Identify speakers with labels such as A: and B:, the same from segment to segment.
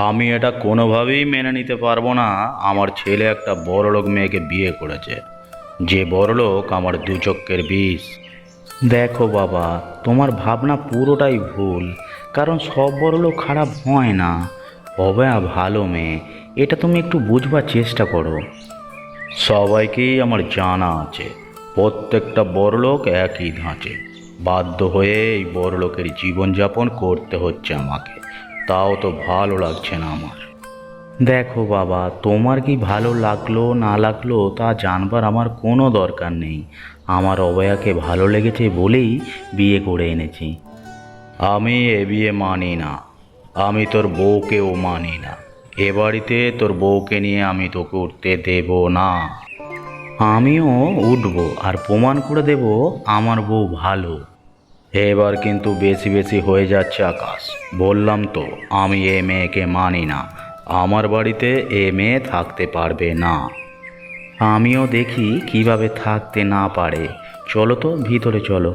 A: আমি এটা কোনোভাবেই মেনে নিতে পারবো না। আমার ছেলে একটা বড়লোক মেয়েকে বিয়ে করেছে, যে বড়লোক আমার দু চক্ষের বিষ। দেখো বাবা, তোমার ভাবনা পুরোটাই ভুল। কারণ সব বড়লোক খারাপ হয় না। অভয়া ভালো মেয়ে, এটা তুমি একটু বুঝবার চেষ্টা করো। সবাইকেই আমার জানা আছে, প্রত্যেকটা বড়লোক একই ধাঁচে। বাধ্য হয়ে এই বড়লোকের জীবনযাপন করতে হচ্ছে আমাকে। তাও তো ভালো লাগছে না আমার। দেখো বাবা, তোমার কি ভালো লাগলো না লাগলো তা জানবার আমার কোনো দরকার নেই। আমার অভয়াকে ভালো লেগেছে বলেই বিয়ে করে এনেছি। আমি এ বিয়ে মানি না। আমি তোর বউকেও মানি না। এ বাড়িতে তোর বউকে নিয়ে আমি তোকে উঠতে দেব না। আমিও উঠবো আর প্রমাণ করে দেব আমার বউ ভালো। এবার কিন্তু বেশি বেশি হয়ে যাচ্ছে আকাশ। বললাম তো আমি এ মেয়েকে মানি না। আমার বাড়িতে এ মেয়ে থাকতে পারবে না। আমিও দেখি কিভাবে থাকতে না পারে। চলো তো ভিতরে চলো।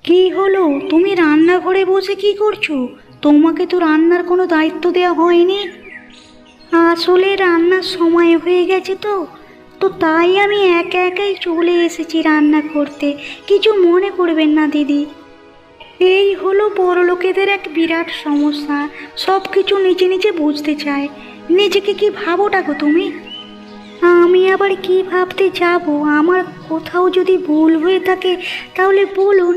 B: কি হলো? তুমি রান্নাঘরে বসে কি করছো? তোমাকে তো রান্নার কোনো দায়িত্ব দেওয়া হয়নি। আসলে রান্নার সময় হয়ে গেছে তো তো তাই আমি একা একাই চলে এসেছি রান্না করতে। কিছু মনে করবেন না দিদি। এই হলো বড়লোকেদের এক বিরাট সমস্যা। সব কিছু নিজে নিজে বুঝতে চায়। নিজেকে কি ভাবোটা গো তুমি? আমি আবার কি ভাবতে যাব? আমার কোথাও যদি ভুল হয়ে থাকে তাহলে বলুন।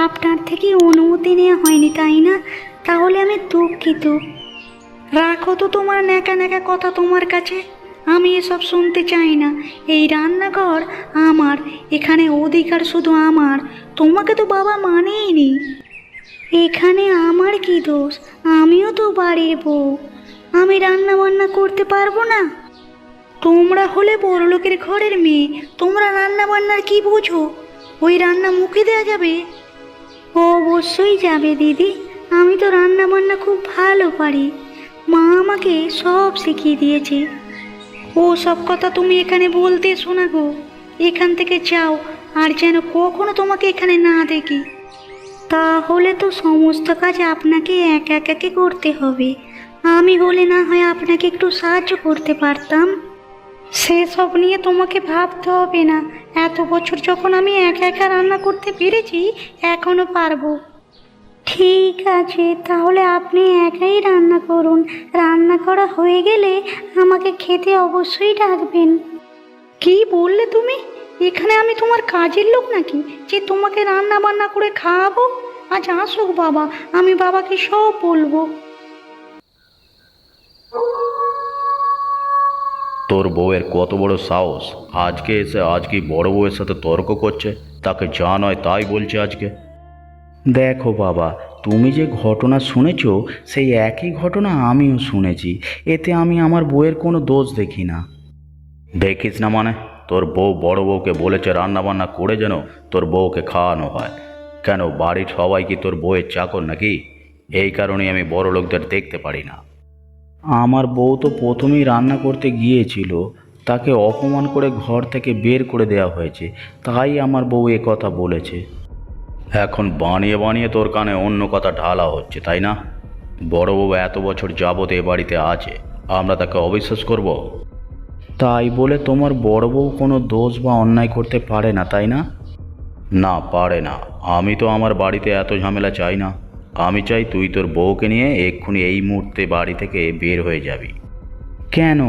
B: আপনার থেকে অনুমতি নেওয়া হয়নি, তাই না? তাহলে আমি দুঃখিত। রাখো তো তোমার ন্যাকা ন্যাকা কথা তোমার কাছে। আমি এসব শুনতে চাই না। এই রান্নাঘর আমার, এখানে অধিকার শুধু আমার। তোমাকে তো বাবা মানেইনি। এখানে আমার কি দোষ? আমিও তো বাড়ির বউ। আমি রান্না বান্না করতে পারবো না? তোমরা হলে বড়লোকের ঘরের মেয়ে, তোমরা রান্না বান্নার কি বোঝো? ওই রান্না মুখে দেওয়া যাবে? অবশ্যই যাবে দিদি। আমি তো রান্না বান্না খুব ভালো পারি। মা আমাকে সব শিখিয়ে দিয়েছে। ও সব কথা তুমি এখানে বলতে শোনা গো। এখান থেকে যাও, আর যেন কখনো তোমাকে এখানে না দেখি। তাহলে তো সমস্ত কাজ আপনাকে একা একাকে করতে হবে। আমি হলে না হয় আপনাকে একটু সাহায্য করতে পারতাম। সেসব নিয়ে তোমাকে ভাবতে হবে না। এত বছর যখন আমি একা একা রান্না করতে পেরেছি, এখনো পারবো। ঠিক আছে, তাহলে আপনি একাই রান্না করুন। রান্না করা হয়ে গেলে আমাকে খেতে অবশ্যই ডাকবেন। কি বললে তুমি? এখানে আমি তোমার কাজের লোক নাকি যে তোমাকে রান্না বান্না করে খাওয়াবো? আজ আসুক বাবা, আমি বাবাকে সব বলবো।
A: তোর বউয়ের কত বড় সাহস! আজকে এসে আজকে বড় বউয়ের সাথে তর্ক করছে। তাকে যা নয় তাই বলছে আজকে। দেখো বাবা, তুমি যে ঘটনা শুনেছো সেই একই ঘটনা আমিও শুনেছি। এতে আমি আমার বউয়ের কোনো দোষ দেখি না। দেখিস না মানে? তোর বউ বড় বউকে বলেছে রান্না বান্না করে যেন তোর বউকে খাওয়ানো হয়। কেন, বাড়ির সবাই কি তোর বউয়ের চাকর নাকি? এই কারণেই আমি বড় লোকদের দেখতে পারি না। আমার বউ তো প্রথমেই রান্না করতে গিয়েছিল, তাকে অপমান করে ঘর থেকে বের করে দেওয়া হয়েছে। তাই আমার বউ এ কথা বলেছে। এখন বানিয়ে বানিয়ে তোর কানে অন্য কথা ঢালা হচ্ছে, তাই না? বড় বউ এত বছর যাবত এ বাড়িতে আছে, আমরা তাকে অবিশ্বাস করব? তাই বলে তোমার বড় বউ কোনো দোষ বা অন্যায় করতে পারে না, তাই না? না, পারে না। আমি তো আমার বাড়িতে এত ঝামেলা চাই না। আমি চাই তুই তোর বউকে নিয়ে এক্ষুনি এই মুহূর্তে বাড়ি থেকে বের হয়ে যাবি। কেন?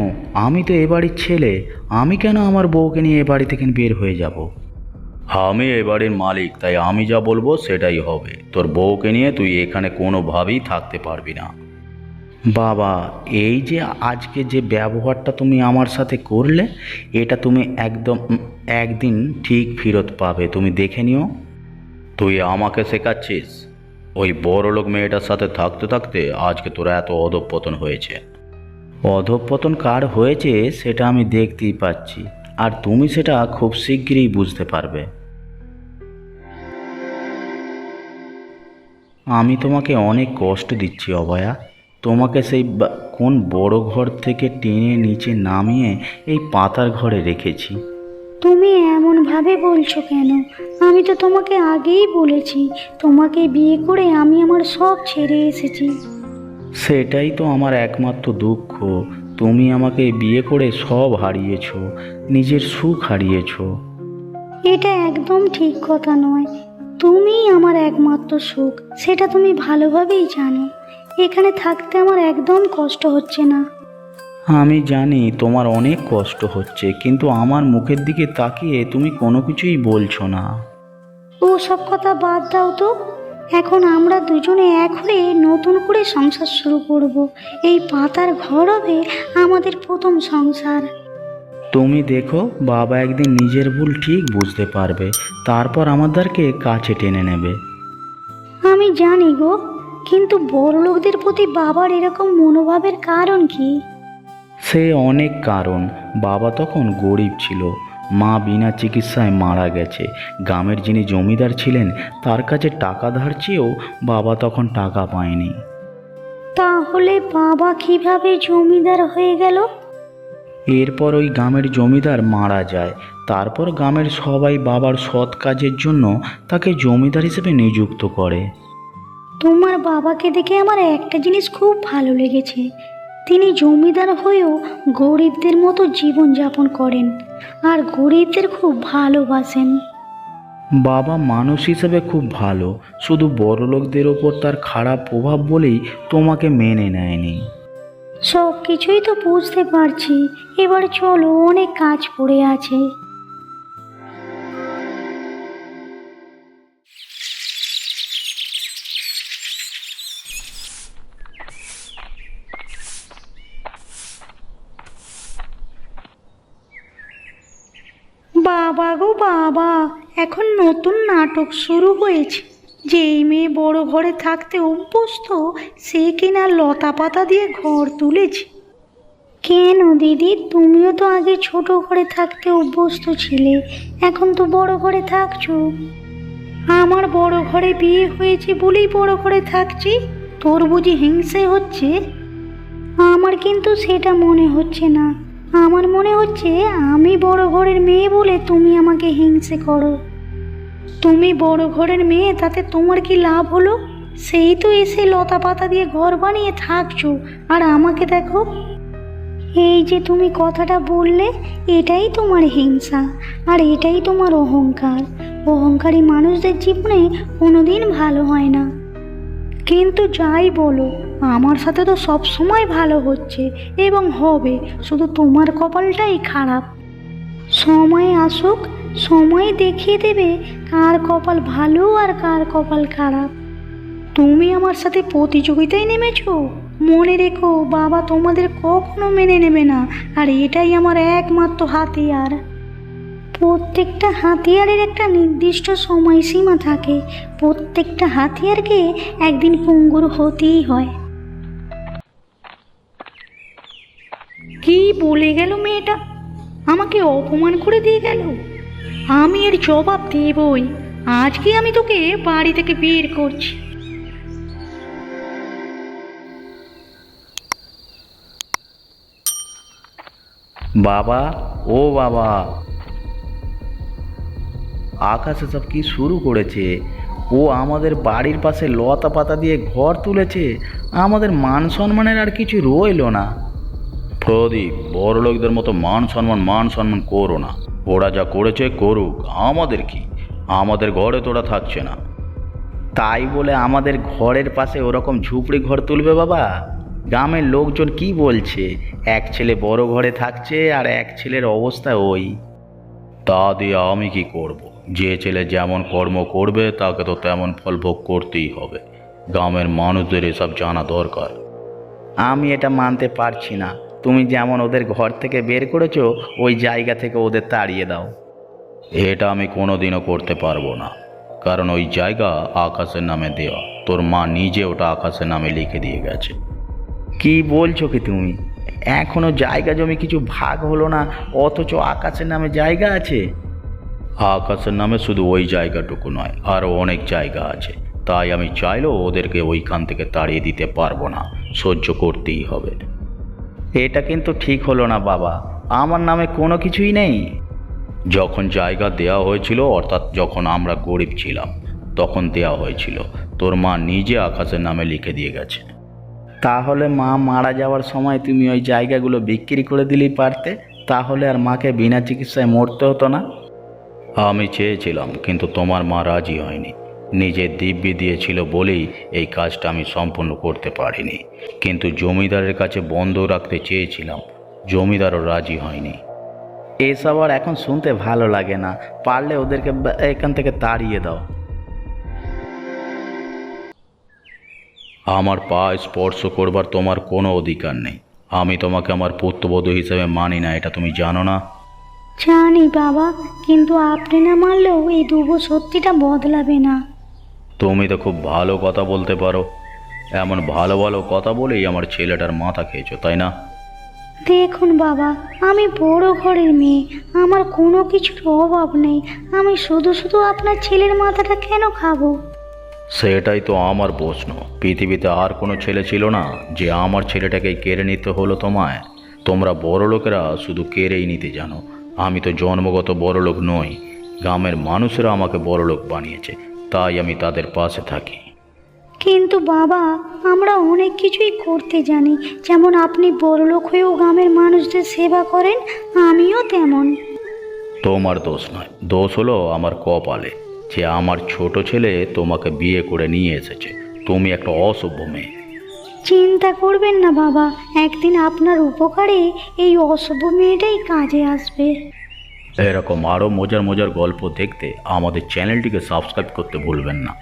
A: আমি তো এ বাড়ির ছেলে। আমি কেন আমার বউকে নিয়ে এ বাড়ি থেকে বের হয়ে যাব? আমি এ বাড়ির মালিক, তাই আমি যা বলবো সেটাই হবে। তোর বউকে নিয়ে তুই এখানে কোনোভাবেই থাকতে পারবি না। বাবা, এই যে আজকে যে ব্যবহারটা তুমি আমার সাথে করলে, এটা তুমি একদম একদিন ঠিক ফেরত পাবে, তুমি দেখে নিও। তুই আমাকে শেখাচ্ছিস? ওই বড়লোক মেয়েটার সাথে থাকতে থাকতে আজকে তোরা এত অধঃপতন হয়েছে। অধঃপতন কার হয়েছে সেটা আমি দেখতেই পাচ্ছি, আর তুমি সেটা খুব শিগগিরই বুঝতে পারবে। আমি তোমাকে অনেক কষ্ট দিচ্ছি অভয়া। তোমাকে সেই কোন বড় ঘর থেকে টেনে নিচে নামিয়ে এই পাতার ঘরে রেখেছি।
B: তুমি এমনভাবে বলছো কেন? আমি তো তোমাকে আগেই বলেছি, তোমাকে বিয়ে করে আমি আমার সব ছেড়ে এসেছি।
A: সেটাই তো আমার একমাত্র দুঃখ। তুমি আমাকে বিয়ে করে সব হারিয়েছো, নিজের সুখ হারিয়েছো।
B: এটা একদম ঠিক কথা নয়। তুমিই আমার একমাত্র সুখ, সেটা তুমি ভালোভাবেই জানো। এখানে থাকতে আমার একদম কষ্ট হচ্ছে না।
A: আমি জানি তোমার অনেক কষ্ট হচ্ছে, কিন্তু আমার মুখের দিকে তাকিয়ে তুমি কোনো কিছুই বলছো না।
B: ও সব কথা বাদ দাও তো। এখন আমরা দুজনে এক হয়ে নতুন করে সংসার শুরু করব। এই পাতার ঘর হবে আমাদের প্রথম সংসার।
A: তুমি দেখো, বাবা একদিন নিজের ভুল ঠিক বুঝতে পারবে, তারপর আমাদেরকে কাছে টেনে নেবে।
B: আমি জানি গো, কিন্তু বড় লোকদের প্রতি বাবার এরকম মনোভাবের কারণ কি?
A: সে অনেক কারণ। বাবা তখন গরিব ছিল, মা বিনা চিকিৎসায় মারা গেছে। গ্রামের যিনি জমিদার ছিলেন তার কাছে টাকা ধার চেয়েও বাবা তখন টাকা পায়নি।
B: তাহলে বাবা কিভাবে জমিদার হয়ে গেল?
A: এরপর ওই গ্রামের জমিদার মারা যায়। তারপর গ্রামের সবাই বাবার সৎ কাজের জন্য তাকে জমিদার হিসেবে নিযুক্ত করে।
B: তোমার বাবাকে দেখে আমার একটা জিনিস খুব ভালো লেগেছে। তিনি জমিদার হয়েও গরিবদের মতো জীবনযাপন করেন আর গরিবদের খুব ভালোবাসেন।
A: বাবা মানুষ হিসেবে খুব ভালো, শুধু বড়লোকদের ওপর তার খারাপ প্রভাব বলেই তোমাকে মেনে নেয়নি।
B: সব কিছুই তো বুঝতে পারছি। এবার চলো, অনেক কাজ পড়ে আছে। বাবা গো বাবা, এখন নতুন নাটক শুরু হয়েছে। যেই মেয়ে বড় ঘরে থাকতে অভ্যস্ত, সে কিনা লতা পাতা দিয়ে ঘর তুলেছে। কেন দিদি, তুমিও তো আগে ছোট ঘরে থাকতে অভ্যস্ত ছিলে, এখন তো বড় ঘরে থাকছো। আমার বড় ঘরে বিয়ে হয়েছে বলেই বড় ঘরে থাকছি। তোর বুঝি হিংসে হচ্ছে? আমার কিন্তু সেটা মনে হচ্ছে না। আমার মনে হচ্ছে আমি বড় ঘরের মেয়ে বলে তুমি আমাকে হিংসে করো। তুমি বড় ঘরের মেয়ে, তাতে তোমার কি লাভ হলো? সেই তো এসে লতা পাতা দিয়ে ঘর বানিয়ে থাকছো, আর আমাকে দেখো। এই যে তুমি কথাটা বললে, এটাই তোমার হিংসা, আর এটাই তোমার অহংকার। অহংকারী মানুষদের জীবনে কোনোদিন ভালো হয় না। কিন্তু যাই বলো, আমার সাথে তো সব সময় ভালো হচ্ছে এবং হবে, শুধু তোমার কপালটাই খারাপ। সময় আসুক, সময় দেখিয়ে দেবে কার কপাল ভালো আর কার কপাল খারাপ। তুমি আমার সাথে প্রতিযোগিতায় নেমেছো? মনে রেখো, বাবা তোমাদের কখনো মেনে নেবে না, আর এটাই আমার একমাত্র হাতিয়ার। প্রত্যেকটা হাতিয়ারের একটা নির্দিষ্ট সময়সীমা থাকে। প্রত্যেকটা হাতিয়ারকে একদিন পঙ্গুর হতেই হয়। কি বলে গেল মেয়েটা? আমাকে অপমান করে দিয়ে গেল। আমি এর জবাব দেবই। আজকে আমি তোকে বাড়ি থেকে বের করছি।
A: বাবা, ও বাবা, আকাশ এসব কি শুরু করেছে? ও আমাদের বাড়ির পাশে লতা পাতা দিয়ে ঘর তুলেছে, আমাদের মান সম্মানের আর কিছু রইলো না। প্রদীপ, বড় লোকদের মতো মান সম্মান করো না। ওরা যা করেছে করুক, আমাদের কি? আমাদের ঘরে তোরা থাকছে না। তাই বলে আমাদের ঘরের পাশে ওরকম ঝুপড়ি ঘর তুলবে বাবা? গ্রামের লোকজন কি বলছে? এক ছেলে বড় ঘরে থাকছে আর এক ছেলের অবস্থা ওই। তা দিয়ে আমি কি করব? যে ছেলে যেমন কর্ম করবে তাকে তো তেমন ফল ভোগ করতেই হবে। গ্রামের মানুষদের এসব জানা দরকার। আমি এটা মানতে পারছি না। তুমি যেমন ওদের ঘর থেকে বের করেছো, ওই জায়গা থেকে ওদের তাড়িয়ে দাও। এটা আমি কোনোদিনও করতে পারবো না, কারণ ওই জায়গা আকাশের নামে দেওয়া। তোর মা নিজে ওটা আকাশের নামে লিখে দিয়ে গেছে। কি বলছো কি তুমি? এখনো জায়গা জমি কিছু ভাগ হলো না, অথচ আকাশের নামে জায়গা আছে? আকাশের নামে শুধু ওই জায়গাটুকু নয়, আরও অনেক জায়গা আছে। তাই আমি চাইলেও ওদেরকে ওইখান থেকে তাড়িয়ে দিতে পারবো না, সহ্য করতেই হবে। এটা কিন্তু ঠিক হলো না বাবা, আমার নামে কোনো কিছুই নেই। যখন জায়গা দেওয়া হয়েছিল, অর্থাৎ যখন আমরা গরিব ছিলাম তখন দেওয়া হয়েছিল। তোর মা নিজে আকাশের নামে লিখে দিয়ে গেছে। তাহলে মা মারা যাওয়ার সময় তুমি ওই জায়গাগুলো বিক্রি করে দিলেই পারতে, তাহলে আর মাকে বিনা চিকিৎসায় মরতে হতো না। আমি চেয়েছিলাম, কিন্তু তোমার মা রাজি হয়নি। নিজের দিব্যি দিয়েছিল বলেই এই কাজটা আমি সম্পূর্ণ করতে পারিনি। কিন্তু জমিদারের কাছে বন্ধ রাখতে চেয়েছিলাম, জমিদারও রাজি হয়নি। এসব আর এখন শুনতে ভালো লাগে না, পারলে ওদেরকে এখান থেকে তাড়িয়ে দাও। আমার পা স্পর্শ করবার তোমার কোনো অধিকার নেই। আমি তোমাকে আমার পুত্রবধূ হিসেবে মানি না, এটা তুমি জানো না?
B: জানি বাবা, কিন্তু আপনি না মানলেও এই দুবো সত্যিটা বদলাবে না।
A: তুমি তো খুব ভালো কথা বলতে পারো। এমন ভালো ভালো কথা বলেই আমার ছেলেটার মাথা খেয়েছো, তাই না?
B: দেখুন বাবা, আমি বড় ঘরের মেয়ে, আমার কোনো কিছুর অভাব নেই। আমি শুধু শুধু আপনার ছেলের মাথাটা কেন খাবো?
A: সেটাই তো আমার প্রশ্ন। পৃথিবীতে আর কোনো ছেলে ছিল না যে আমার ছেলেটাকে কেড়ে নিতে হলো তোমায়? তোমরা বড় লোকেরা শুধু কেড়েই নিতে জানো। আমি তো জন্মগত বড় লোক নই, গ্রামের মানুষেরা আমাকে বড় লোক বানিয়েছে, তাই আমি তাদের পাশে থাকি।
B: কিন্তু বাবা, আমরা অনেক কিছুই করতে জানি। যেমন আপনি বড়লোক হয়েও গ্রামের মানুষদের সেবা করেন, আমিও তেমন।
A: তোমার দোষ নয়, দোষ হলো আমার কপালে যে আমার ছোট ছেলে তোমাকে বিয়ে করে নিয়ে এসেছে। তুমি একটা অসভ্য মেয়ে।
B: চিন্তা করবেন না বাবা, একদিন আপনার উপকারে এই অশুভ মেয়েটাই কাজে আসবে।
A: এরকম আরও মজার মজার গল্প দেখতে আমাদের চ্যানেলটিকে সাবস্ক্রাইব করতে ভুলবেন না।